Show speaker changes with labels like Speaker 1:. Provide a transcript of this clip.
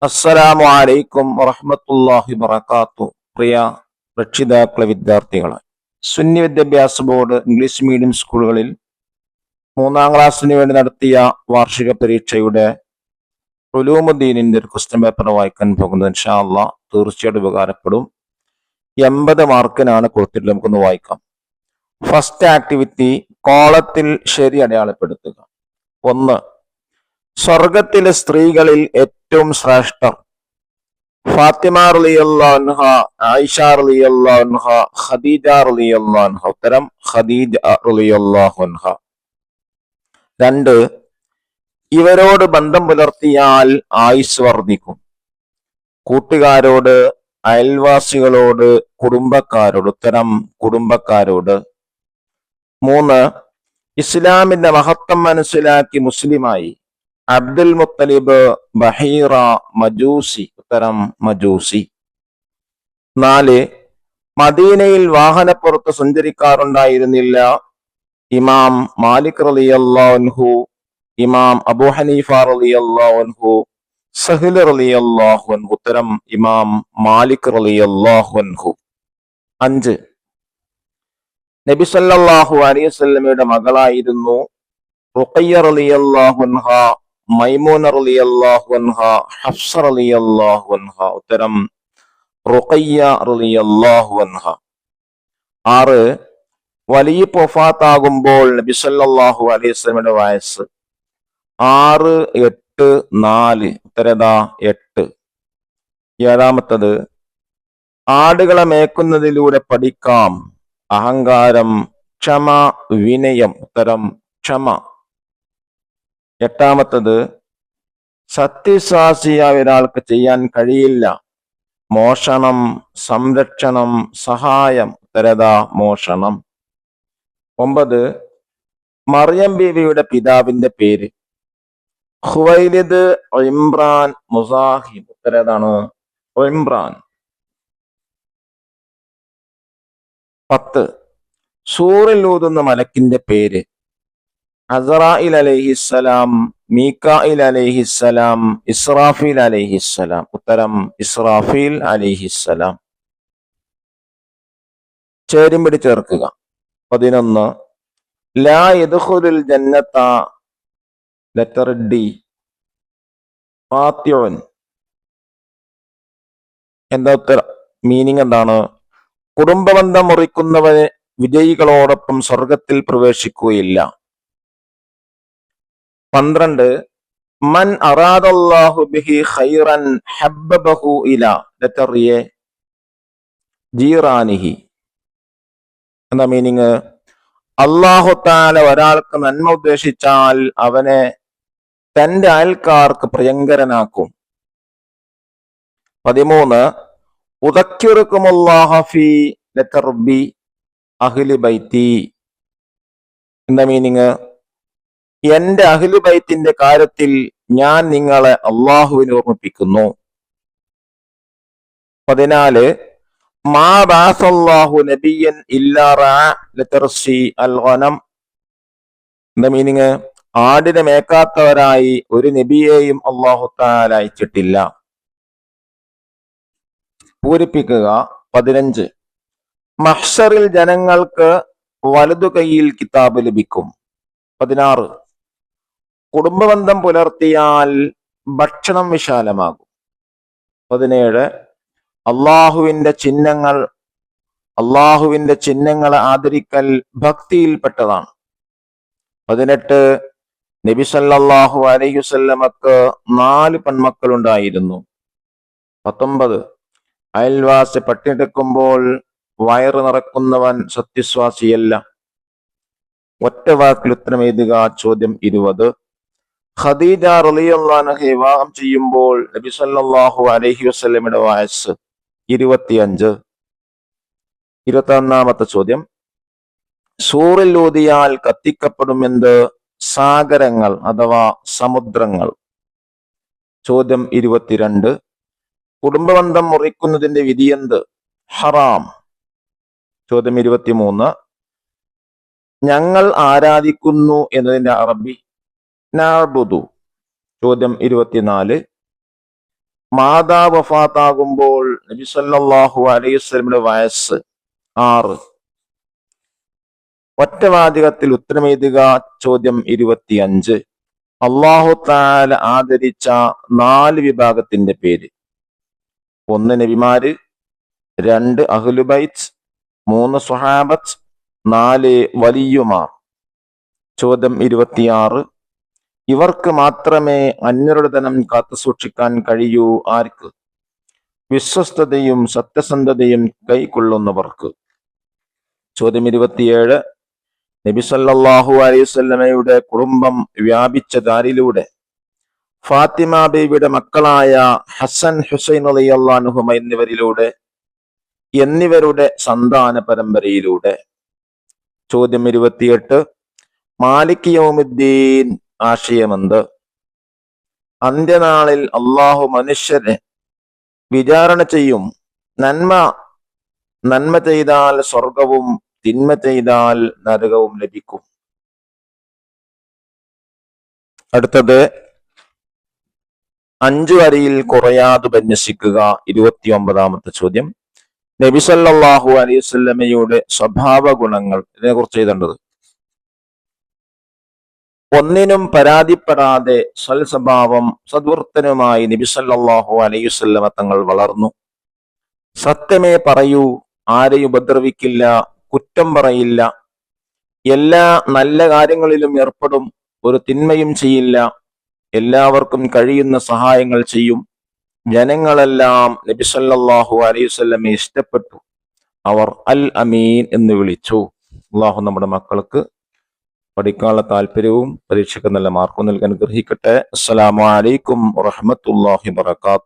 Speaker 1: അസ്സലാമു അലൈക്കും വറഹ്മത്തുള്ളാഹി വബറകാതുഹു. പ്രിയ രക്ഷിതാക്കളെ, വിദ്യാർത്ഥികളെ, സുന്നി വിദ്യാഭ്യാസ ബോർഡ് ഇംഗ്ലീഷ് മീഡിയം സ്കൂളുകളിൽ 3ാം ക്ലാസ്സിന് വേണ്ടി നടത്തിയ വാർഷിക പരീക്ഷയുടെ ഉലൂമുദ്ദീനിന്റെ ഒരു ക്വസ്റ്റ്യൻ പേപ്പർ വായിക്കാൻ പോകുന്നത് ഇൻഷാ അല്ലാഹ് തീർച്ചയായിട്ടും ഉപകാരപ്പെടും. 80 മാർക്കിനാണ് കൊടുത്തിട്ടുള്ളത്. നമുക്കൊന്ന് വായിക്കാം. ഫസ്റ്റ് ആക്ടിവിറ്റി, കോളത്തിൽ ശരി അടയാളപ്പെടുത്തുക. 1. സ്വർഗത്തിലെ സ്ത്രീകളിൽ ഏറ്റവും ശ്രേഷ്ഠർ ഫാത്തിമ റളിയല്ലാഹു അൻഹ, ആയിഷ റളിയല്ലാഹു അൻഹ, ഖദീജ റളിയല്ലാഹു അൻഹ. ഉത്തരം ഖദീജ റളിയല്ലാഹു അൻഹ. 2. ഇവരോട് ബന്ധം പുലർത്തിയാൽ ആയുസ് വർദ്ധിക്കും. കൂട്ടുകാരോട്, അയൽവാസികളോട്, കുടുംബക്കാരോട്. ഉത്തരം കുടുംബക്കാരോട്. 3. ഇസ്ലാമിന്റെ മഹത്വം മനസ്സിലാക്കി മുസ്ലിമായി. അബ്ദുൽ മുത്തലിബ്, ബഹീറ, മജൂസി. ഉത്തരം മജൂസി. 4. മദീനയിൽ വാഹനപ്പുറത്ത് സഞ്ചരിക്കാറുണ്ടായിരുന്നില്ല. ഇമാം മാലിക് റളിയല്ലാഹു അൻഹു, ഇമാം അബൂ ഹനീഫ റളിയല്ലാഹു അൻഹു, സഹ്ൽ റളിയല്ലാഹു അൻഹു. ഉത്തരം ഇമാം മാലിക് റളിയല്ലാഹു അൻഹു. 5. നബി സല്ലല്ലാഹു അലൈഹി വസല്ലമയുടെ മകളായിരുന്നു റുഖയ്യ റളിയല്ലാഹു അൻഹ, മൈമൂന റളിയല്ലാഹു അൻഹ, ഹഫ്സ റളിയല്ലാഹു അൻഹ. ഉത്തരം റുഖയ്യ റളിയല്ലാഹു അൻഹ. 6. വലിയ വഫാത്താകുമ്പോൾ നബി സല്ലല്ലാഹു അലൈഹി വസല്ലമയുടെ വയസ്സ് 6, 8, 4. ഉത്തരദാ 8. 7. ആടുകളെ മേക്കുന്നതിലൂടെ പഠിക്കാം അഹങ്കാരം, ക്ഷമ, വിനയം. ഉത്തരം ക്ഷമ. 8. സത്യവിശ്വാസിയായ ഒരാൾക്ക് ചെയ്യാൻ കഴിയില്ല മോഷണം, സംരക്ഷണം, സഹായം. ഉത്തരദാ മോഷണം. 9. മറിയം ബീവിയുടെ പിതാവിന്റെ പേര് ഖുവൈലിദ്, ഇമ്രാൻ, മുസാഹിം. ഉത്തരേതാണ് ഇമ്രാൻ. 10. സൂറിൽ ഊതുന്ന മലക്കിന്റെ പേര് അസ്റായിൽ അലൈഹിസ്സലാം, മീകായിൽ അലൈഹിസ്സലാം, ഇസ്രാഫീൽ അലൈഹിസ്സലാം. ഉത്തരം ഇസ്രാഫീൽ അലൈഹിസ്സലാം. ചേരുംപിടി ചേർക്കുക. 11. ലാ യദ്ഖുലുൽ ജന്നത, ലെറ്റർ ഡി, ഫാത്തിഉൻ. എന്താ ഉത്തരം? മീനിങ് എന്താണ്? കുടുംബബന്ധം മുറിക്കുന്നവന് വിജയികളോടൊപ്പം സ്വർഗത്തിൽ പ്രവേശിക്കുകയില്ല. 12. മൻ അറാദല്ലാഹു ബിഹി ഖൈറൻ ഹബ്ബബഹു ഇലാ, ലെറ്റർ എ, ജീറാനിഹി. എന്താ മീനിങ്? അല്ലാഹു തആല ഒരാൾക്ക് നന്മ ഉദ്ദേശിച്ചാൽ അവനെ തന്റെ അയൽക്കാർക്ക് പ്രിയങ്കരനാക്കും. 13. ഉദക്കിറുക്കുമുല്ലാഹ ഫീ, ലെറ്റർ ബി, അഹ്ലി ബൈത്തി. എന്താ മീനിങ്? എന്റെ അഹ്ലു ബൈത്തിന്റെ കാര്യത്തിൽ ഞാൻ നിങ്ങളെ അള്ളാഹുവിനെ ഓർമ്മിപ്പിക്കുന്നു. 14. മാ ബഅസല്ലാഹു നബിയ്യൻ ഇല്ലാ റഅ, ലെറ്റർ സി, അൽ ഗനം. എന്താ മീനിങ്? ആടിനെ മേക്കാത്തവരായി ഒരു നബിയെയും അല്ലാഹു തആല അയച്ചിട്ടില്ല. പൂരിപ്പിക്കുക. 15. മഹ്ശറിൽ ജനങ്ങൾക്ക് വലതു കൈയിൽ കിതാബ് ലഭിക്കും. 16. കുടുംബബന്ധം പുലർത്തിയാൽ ഭക്ഷണം വിശാലമാകും. 17. അള്ളാഹുവിന്റെ ചിഹ്നങ്ങളെ ആദരിക്കൽ ഭക്തിയിൽപ്പെട്ടതാണ്. 18. നബി സല്ലല്ലാഹു അലൈഹി വസല്ലമക്ക് 4 പെൺമക്കളുണ്ടായിരുന്നു. 19. അയൽവാസി പട്ടിണിയെടുക്കുമ്പോൾ വയറ് നിറക്കുന്നവൻ സത്യവിശ്വാസിയല്ല. ഒറ്റ വാക്കിൽ ഉത്തരം എഴുതുക. ചോദ്യം 20. ഖദീജ റളിയല്ലാഹു അൻഹ വിവാഹം ചെയ്യുമ്പോൾ നബി സല്ലല്ലാഹു അലൈഹി വസല്ലമയുടെ വയസ്സ് 25. 21. ചോദ്യം. സൂറിൽ ഊതിയാൽ കത്തിക്കപ്പെടുമെന്ത്? സാഗരങ്ങൾ അഥവാ സമുദ്രങ്ങൾ. ചോദ്യം 22. കുടുംബബന്ധം മുറിക്കുന്നതിന്റെ വിധിയെന്ത്? ഹറാം. ചോദ്യം 23. ഞങ്ങൾ ആരാധിക്കുന്നു എന്നതിന്റെ അറബി നഅ്ബുദു. ചോദ്യം 24. മാതാ വഫാത്താകുമ്പോൾ നബി സല്ലല്ലാഹു അലൈഹി വസല്ലമയുടെ വയസ്സ് 6. ഒറ്റവാചകത്തിൽ ഉത്തരമെഴുതുക. ചോദ്യം 25. അല്ലാഹു തആല ആദരിച്ച 4 വിഭാഗത്തിന്റെ പേര്. 1 നബിമാര്, 2 അഹ്ലുബൈത്ത്, 3 സ്വഹാബത്ത്, 4 വലിയുമാർ. ചോദ്യം 26. ഇവർക്ക് മാത്രമേ അന്യരുടെ ധനം കാത്തു സൂക്ഷിക്കാൻ കഴിയൂ. ആർക്ക്? വിശ്വസ്തതയും സത്യസന്ധതയും കൈക്കൊള്ളുന്നവർക്ക്. ചോദ്യം 27. നബി സല്ലല്ലാഹു അലൈഹി വസല്ലമയുടെ കുടുംബം വ്യാപിച്ചതാരിലൂടെ? ഫാത്തിമ ബീവിയുടെ മക്കളായ ഹസൻ, ഹുസൈൻ റളിയല്ലാഹു അൻഹുമ എന്നിവരുടെ സന്താന പരമ്പരയിലൂടെ. ചോദ്യം 28. മാലിക് യൗമുദ്ദീൻ ആശയമെന്ത്? അന്ത്യനാളിൽ അള്ളാഹു മനുഷ്യരെ വിചാരണ ചെയ്യും. നന്മ ചെയ്താൽ സ്വർഗവും തിന്മ ചെയ്താൽ നരകവും ലഭിക്കും. അടുത്തത് 5 വരിയിൽ കുറയാതെ ഉപന്യസിക്കുക. 29ാമത്തെ ചോദ്യം. നബി സല്ലല്ലാഹു അലൈഹി വസല്ലമയുടെ സ്വഭാവ ഗുണങ്ങൾ. ഇതിനെക്കുറിച്ച് എഴുതേണ്ടത്. ഒന്നിനും പരാതിപ്പെടാതെ സൽസ്വഭാവം സദ്വൃത്തനുമായി നബി സല്ലല്ലാഹു അലൈഹി വസല്ലമ തങ്ങൾ വളർന്നു. സത്യമേ പറയൂ, ആരെയും ഉപദ്രവിക്കില്ല, കുറ്റം പറയില്ല, എല്ലാ നല്ല കാര്യങ്ങളിലും ഏർപ്പെടും, ഒരു തിന്മയും ചെയ്യില്ല, എല്ലാവർക്കും കഴിയുന്ന സഹായങ്ങൾ ചെയ്യും. ജനങ്ങളെല്ലാം നബി സല്ലല്ലാഹു അലൈഹി വസല്ലമയെ ഇഷ്ടപ്പെട്ടു. അവർ അൽ അമീൻ എന്ന് വിളിച്ചു. അള്ളാഹു നമ്മുടെ മക്കൾക്ക് പഠിക്കാനുള്ള താല്പര്യവും പരീക്ഷയ്ക്ക് നല്ല മാർക്കും നൽകാൻ ഗ്രഹിക്കട്ടെ. അസ്സലാമു അലൈക്കും വറഹ്മത്തുള്ളാഹി വബറകാതുഹു.